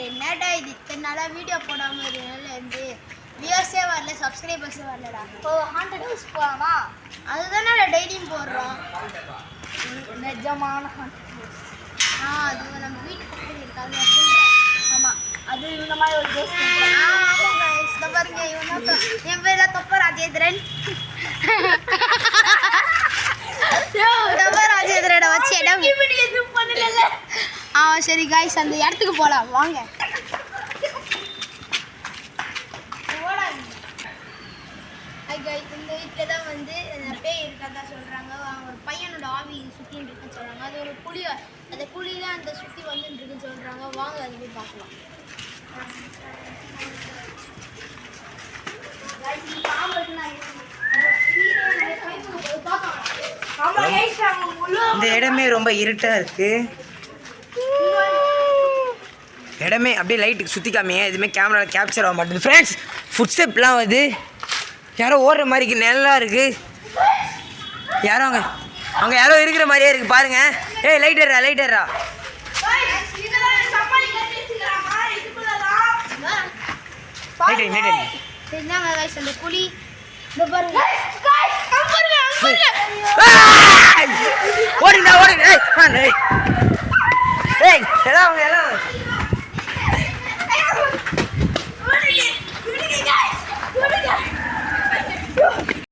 என்னடா இது இத்தனை நாளாக வீடியோ போடாமல் இருந்து வியூஸே வரல, சப்ஸ்கிரைபர்ஸே வரலடா. ஓ 100 வியூஸ் போகலாமா? அதுதானே டெய்லியும் போடுறோம். நிஜமான அது நம்ம வீட்டு பக்கத்தில் இருக்காது. ஆமாம், அது இந்த மாதிரி ஒரு கேஸ். ஆமாம் கைஸ், இதை பாருங்க, இவன் தான் என் பேர் தான் தொப்ப ராஜேந்திரன். தொப்ப ராஜேந்திரனை வச்சு இடம் எதுவும் பண்ணல. சரி கைஸ், அந்த இடத்துக்கு போகலாம் வாங்க. இந்த வீட்டில் தான் வந்து பேய் இருக்கதா சொல்கிறாங்க. அவங்க ஒரு பையனோட ஆவி சுற்றின்னு இருக்குன்னு சொல்கிறாங்க. அது ஒரு புளி, அந்த புளி தான் அந்த சுற்றி வந்துட்டு இருக்குன்னு சொல்கிறாங்க. வாங்க அது போய் பார்க்கலாம். இந்த இடமே ரொம்ப இருட்டா இருக்கு. இடமே அப்படியே லைட்டுக்கு சுற்றி காமிங்க. எதுவுமே கேமராவில் கேப்சர் ஆக மாட்டேங்குது ஃப்ரெண்ட்ஸ். ஃபுட் ஸ்டெப்லாம் வந்து யாரோ ஓடுற மாதிரி நல்லா இருக்குது. யாரோ அங்கே யாரோ இருக்கிற மாதிரியே இருக்குது பாருங்க. ஏய் லைட்டர்ரா லைட்டர்ரா. அந்த புலி ஓடுங்க ஓடுங்க. ஏய் ஏய் எல்லாம் அவங்க எல்லாம்